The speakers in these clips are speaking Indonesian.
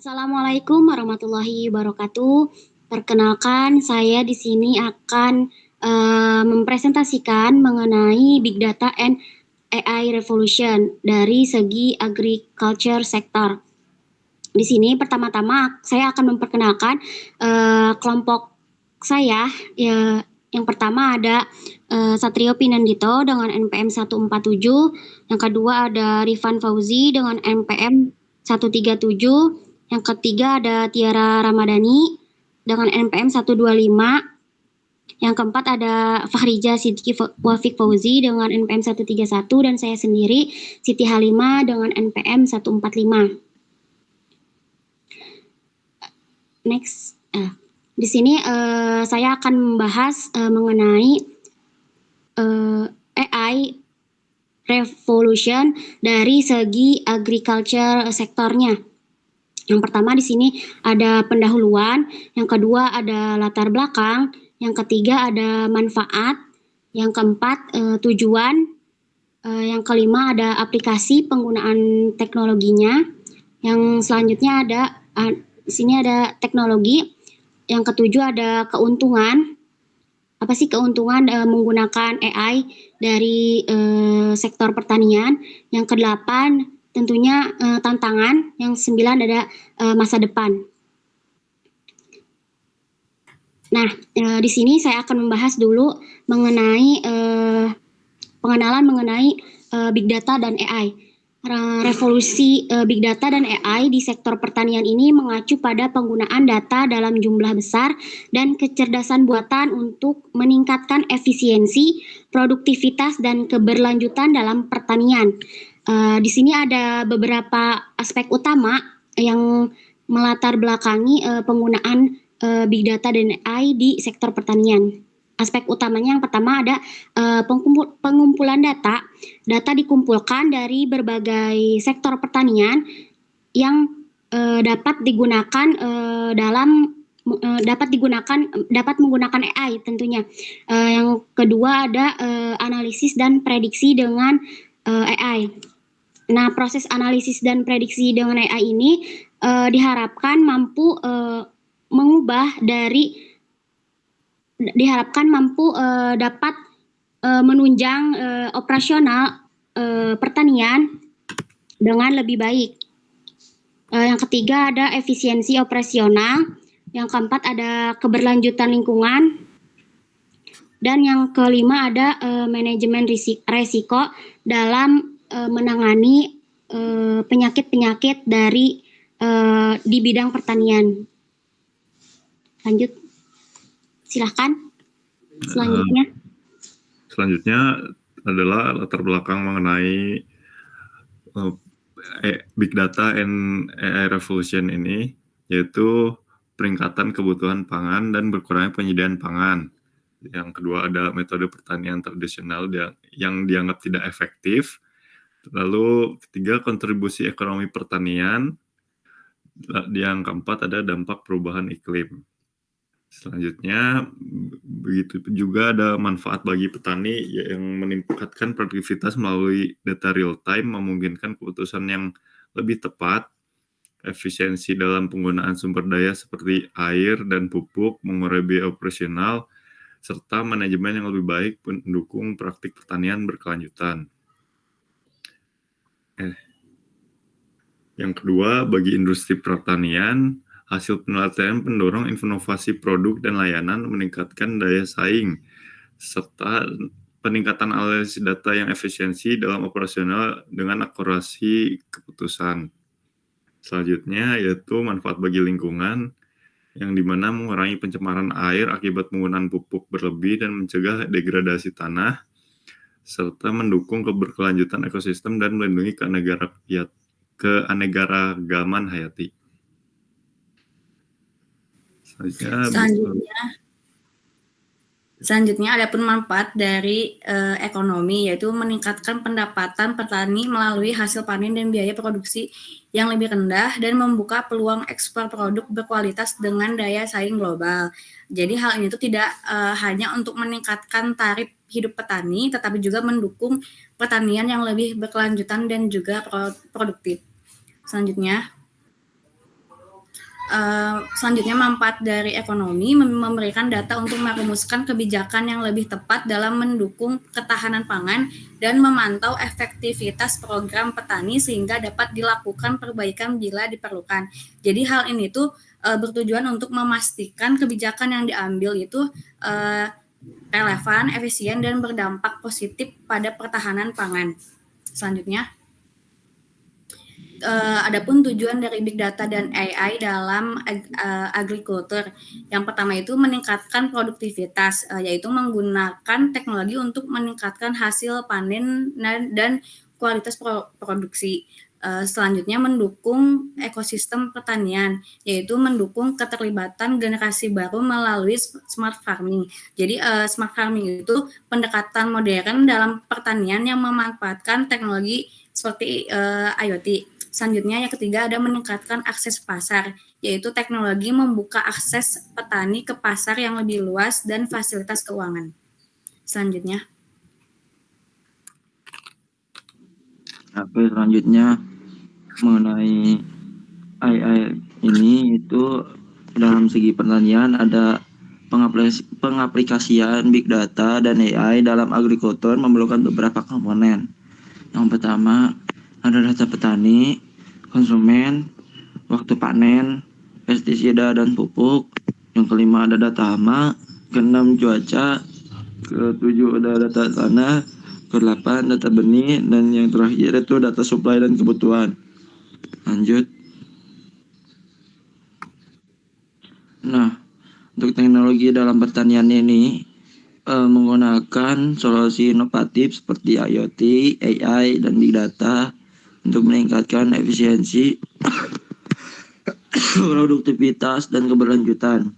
Assalamualaikum warahmatullahi wabarakatuh. Perkenalkan, saya di sini akan mempresentasikan mengenai Big Data and AI Revolution dari segi agriculture sector. Di sini pertama-tama saya akan memperkenalkan kelompok saya. Ya, yang pertama ada Satrio Pinandito dengan NPM 147, yang kedua ada Rifan Fauzi dengan NPM 137, yang ketiga ada Tiara Ramadhani dengan NPM 125, yang keempat ada Fahrija Sidki Wafik Fauzi dengan NPM 131, dan saya sendiri Siti Halimah dengan NPM 145. Next, di sini saya akan membahas mengenai AI revolution dari segi agriculture sektornya. Yang pertama di sini ada pendahuluan, yang kedua ada latar belakang, yang ketiga ada manfaat, yang keempat tujuan, yang kelima ada aplikasi penggunaan teknologinya, yang selanjutnya ada di sini ada teknologi, yang ketujuh ada keuntungan. Apa sih keuntungan menggunakan AI dari sektor pertanian? Yang kedelapan tentunya tantangan. Yang sembilan ada masa depan. Nah, di sini saya akan membahas dulu mengenai pengenalan mengenai Big Data dan AI. Revolusi Big Data dan AI di sektor pertanian ini mengacu pada penggunaan data dalam jumlah besar dan kecerdasan buatan untuk meningkatkan efisiensi, produktivitas, dan keberlanjutan dalam pertanian. Di sini ada beberapa aspek utama yang melatar belakangi penggunaan Big Data dan AI di sektor pertanian. Aspek utamanya yang pertama ada pengumpulan data. Data dikumpulkan dari berbagai sektor pertanian yang dapat menggunakan AI tentunya. Yang kedua ada analisis dan prediksi dengan AI. Nah, proses analisis dan prediksi dengan AI ini diharapkan mampu dapat menunjang operasional pertanian dengan lebih baik. Yang ketiga ada efisiensi operasional, yang keempat ada keberlanjutan lingkungan, dan yang kelima ada manajemen risiko dalam menangani penyakit-penyakit di bidang pertanian. Lanjut. Silahkan. Selanjutnya adalah latar belakang mengenai Big Data and AI Revolution ini, yaitu peningkatan kebutuhan pangan dan berkurangnya penyediaan pangan. Yang kedua ada metode pertanian tradisional yang dianggap tidak efektif. Lalu ketiga kontribusi ekonomi pertanian. Yang keempat ada dampak perubahan iklim. Selanjutnya, begitu juga ada manfaat bagi petani yang meningkatkan produktivitas melalui data real time, memungkinkan keputusan yang lebih tepat, efisiensi dalam penggunaan sumber daya seperti air dan pupuk, mengurai biaya operasional, serta manajemen yang lebih baik mendukung praktik pertanian berkelanjutan. Yang kedua, bagi industri pertanian, hasil penelitian mendorong inovasi produk dan layanan, meningkatkan daya saing, serta peningkatan analisis data yang efisiensi dalam operasional dengan akurasi keputusan. Selanjutnya yaitu manfaat bagi lingkungan, yang dimana mengurangi pencemaran air akibat penggunaan pupuk berlebih dan mencegah degradasi tanah, serta mendukung keberkelanjutan ekosistem dan melindungi keanekaragaman hayati. Selanjutnya ada pun manfaat dari ekonomi, yaitu meningkatkan pendapatan petani melalui hasil panen dan biaya produksi yang lebih rendah, dan membuka peluang ekspor produk berkualitas dengan daya saing global. Jadi hal ini tuh tidak hanya untuk meningkatkan taraf hidup petani, tetapi juga mendukung pertanian yang lebih berkelanjutan dan juga produktif. Selanjutnya. Selanjutnya, manfaat dari ekonomi memberikan data untuk merumuskan kebijakan yang lebih tepat dalam mendukung ketahanan pangan dan memantau efektivitas program petani sehingga dapat dilakukan perbaikan bila diperlukan. Jadi hal ini tuh bertujuan untuk memastikan kebijakan yang diambil itu relevan, efisien, dan berdampak positif pada pertahanan pangan. Selanjutnya, adapun tujuan dari Big Data dan AI dalam agrikultur. Yang pertama itu meningkatkan produktivitas, yaitu menggunakan teknologi untuk meningkatkan hasil panen dan kualitas produksi. Selanjutnya mendukung ekosistem pertanian, yaitu mendukung keterlibatan generasi baru melalui smart farming. Jadi smart farming itu pendekatan modern dalam pertanian yang memanfaatkan teknologi seperti IoT. Selanjutnya yang ketiga ada meningkatkan akses pasar, yaitu teknologi membuka akses petani ke pasar yang lebih luas dan fasilitas keuangan. Selanjutnya. Oke, selanjutnya mengenai AI ini itu dalam segi pertanian ada pengaplikasian Big Data dan AI dalam agrikultur memerlukan beberapa komponen. Yang pertama ada data petani, konsumen, waktu panen, pestisida dan pupuk. Yang kelima ada data hama, keenam cuaca, ketujuh ada data tanah, kedelapan data benih, dan yang terakhir itu data supply dan kebutuhan. Lanjut. Nah, untuk teknologi dalam pertanian ini menggunakan solusi inovatif seperti IoT, AI, dan Big Data untuk meningkatkan efisiensi, produktivitas, dan keberlanjutan.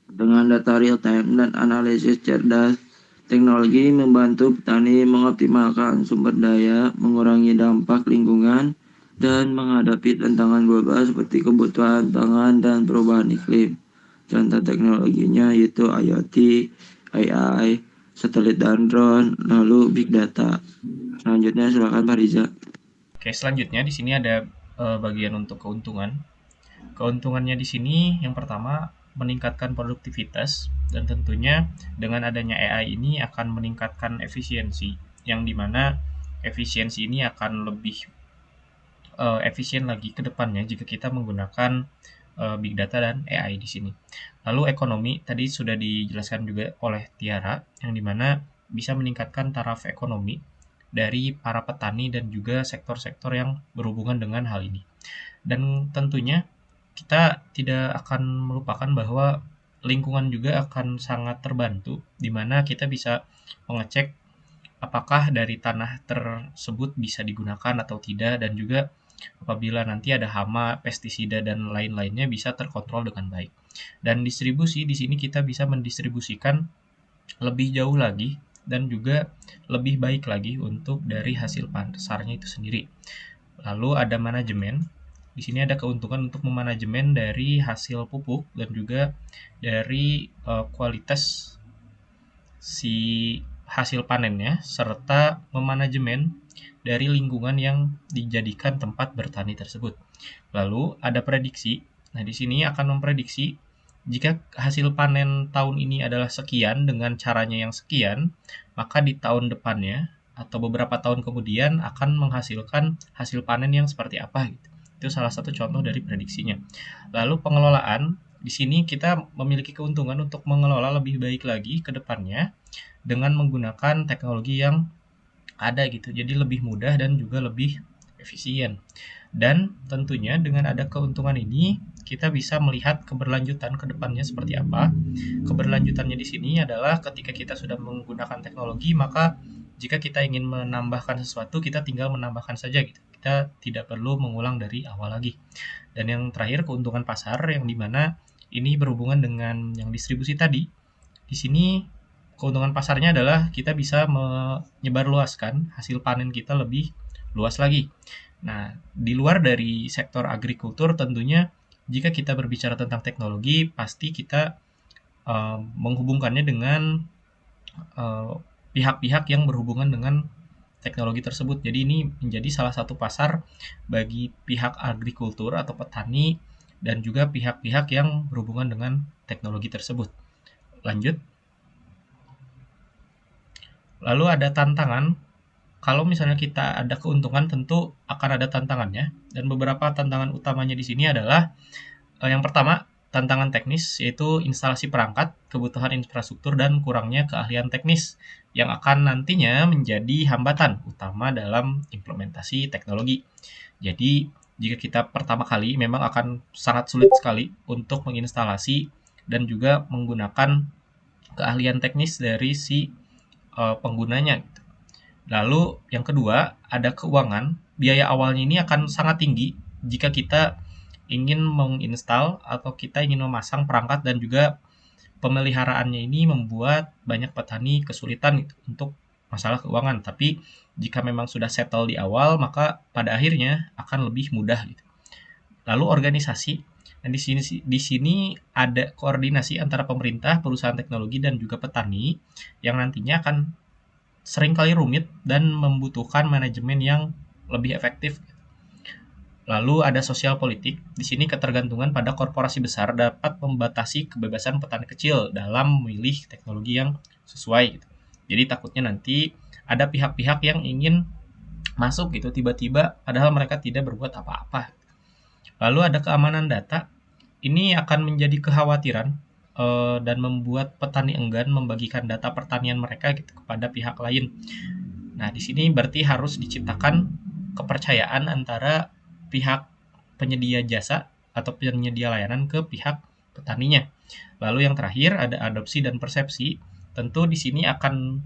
Dengan data real time dan analisis cerdas, teknologi membantu petani mengoptimalkan sumber daya, mengurangi dampak lingkungan, dan menghadapi tantangan global seperti kebutuhan pangan dan perubahan iklim. Contoh teknologinya yaitu IoT, AI, satelit dan drone, lalu Big Data. Selanjutnya silakan Pak Riza. Oke, selanjutnya di sini ada bagian untuk keuntungan. Keuntungannya di sini yang pertama meningkatkan produktivitas, dan tentunya dengan adanya AI ini akan meningkatkan efisiensi, yang dimana efisiensi ini akan lebih efisien lagi ke depannya jika kita menggunakan Big Data dan AI di sini. Lalu ekonomi tadi sudah dijelaskan juga oleh Tiara, yang dimana bisa meningkatkan taraf ekonomi dari para petani dan juga sektor-sektor yang berhubungan dengan hal ini. Dan tentunya kita tidak akan melupakan bahwa lingkungan juga akan sangat terbantu, di mana kita bisa mengecek apakah dari tanah tersebut bisa digunakan atau tidak, dan juga apabila nanti ada hama, pestisida, dan lain-lainnya bisa terkontrol dengan baik. Dan distribusi di sini kita bisa mendistribusikan lebih jauh lagi dan juga lebih baik lagi untuk dari hasil pasarnya itu sendiri. Lalu ada manajemen. Di sini ada keuntungan untuk memanajemen dari hasil pupuk dan juga dari kualitas si hasil panennya, serta memanajemen dari lingkungan yang dijadikan tempat bertani tersebut. Lalu ada prediksi. Nah, di sini akan memprediksi jika hasil panen tahun ini adalah sekian dengan caranya yang sekian, maka di tahun depannya atau beberapa tahun kemudian akan menghasilkan hasil panen yang seperti apa gitu. Itu salah satu contoh dari prediksinya. Lalu pengelolaan, di sini kita memiliki keuntungan untuk mengelola lebih baik lagi ke depannya dengan menggunakan teknologi yang ada gitu. Jadi lebih mudah dan juga lebih efisien. Dan tentunya dengan ada keuntungan ini, kita bisa melihat keberlanjutan ke depannya seperti apa. Keberlanjutannya di sini adalah ketika kita sudah menggunakan teknologi, maka jika kita ingin menambahkan sesuatu, kita tinggal menambahkan saja gitu. Kita tidak perlu mengulang dari awal lagi. Dan yang terakhir, keuntungan pasar, yang dimana ini berhubungan dengan yang distribusi tadi. Di sini keuntungan pasarnya adalah kita bisa menyebarluaskan hasil panen kita lebih luas lagi. Nah, di luar dari sektor agrikultur tentunya jika kita berbicara tentang teknologi, pasti kita menghubungkannya dengan pihak-pihak yang berhubungan dengan teknologi tersebut. Jadi ini menjadi salah satu pasar bagi pihak agrikultur atau petani dan juga pihak-pihak yang berhubungan dengan teknologi tersebut. Lanjut. Lalu ada tantangan. Kalau misalnya kita ada keuntungan, tentu akan ada tantangannya. Dan beberapa tantangan utamanya di sini adalah yang pertama, tantangan teknis, yaitu instalasi perangkat, kebutuhan infrastruktur, dan kurangnya keahlian teknis yang akan nantinya menjadi hambatan utama dalam implementasi teknologi. Jadi, jika kita pertama kali memang akan sangat sulit sekali untuk menginstalasi dan juga menggunakan keahlian teknis dari si penggunanya. Lalu yang kedua, ada keuangan. Biaya awalnya ini akan sangat tinggi jika kita ingin menginstal atau kita ingin memasang perangkat, dan juga pemeliharaannya ini membuat banyak petani kesulitan untuk masalah keuangan. Tapi jika memang sudah settle di awal, maka pada akhirnya akan lebih mudah gitu. Lalu organisasi. Dan di sini ada koordinasi antara pemerintah, perusahaan teknologi, dan juga petani yang nantinya akan seringkali rumit dan membutuhkan manajemen yang lebih efektif. Lalu ada sosial politik. Di sini ketergantungan pada korporasi besar dapat membatasi kebebasan petani kecil dalam memilih teknologi yang sesuai. Jadi takutnya nanti ada pihak-pihak yang ingin masuk gitu tiba-tiba, padahal mereka tidak berbuat apa-apa. Lalu ada keamanan data. Ini akan menjadi kekhawatiran dan membuat petani enggan membagikan data pertanian mereka gitu kepada pihak lain. Nah, di sini berarti harus diciptakan kepercayaan antara pihak penyedia jasa atau penyedia layanan ke pihak petaninya. Lalu yang terakhir ada adopsi dan persepsi. Tentu di sini akan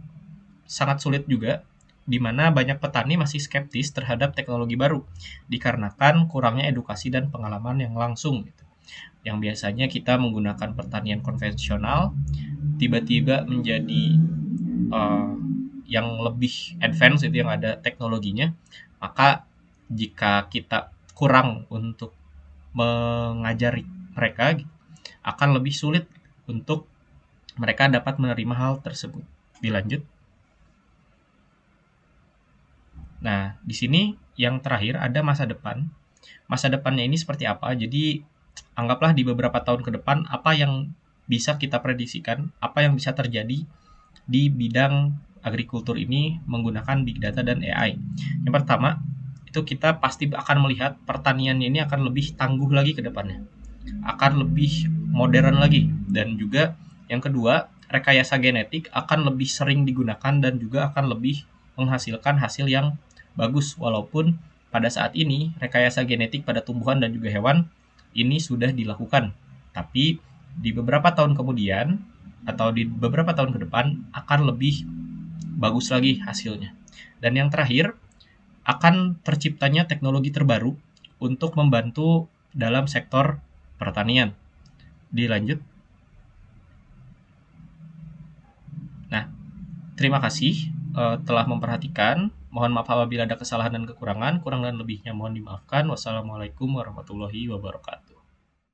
sangat sulit juga, di mana banyak petani masih skeptis terhadap teknologi baru dikarenakan kurangnya edukasi dan pengalaman yang langsung gitu. Yang biasanya kita menggunakan pertanian konvensional tiba-tiba menjadi yang lebih advance, itu yang ada teknologinya, maka jika kita kurang untuk mengajari mereka, akan lebih sulit untuk mereka dapat menerima hal tersebut. Dilanjut. Nah, di sini yang terakhir ada masa depan. Masa depannya ini seperti apa? Jadi anggaplah di beberapa tahun ke depan, apa yang bisa kita prediksikan, apa yang bisa terjadi di bidang agrikultur ini menggunakan big data dan AI. Yang pertama, itu kita pasti akan melihat pertaniannya ini akan lebih tangguh lagi ke depannya, akan lebih modern lagi. Dan juga yang kedua, rekayasa genetik akan lebih sering digunakan dan juga akan lebih menghasilkan hasil yang bagus, walaupun pada saat ini rekayasa genetik pada tumbuhan dan juga hewan ini sudah dilakukan, tapi di beberapa tahun kemudian atau di beberapa tahun ke depan akan lebih bagus lagi hasilnya. Dan yang terakhir, akan terciptanya teknologi terbaru untuk membantu dalam sektor pertanian. Dilanjut. Nah, terima kasih telah memperhatikan. Mohon maaf apabila ada kesalahan dan kekurangan. Kurang dan lebihnya mohon dimaafkan. Wassalamualaikum warahmatullahi wabarakatuh.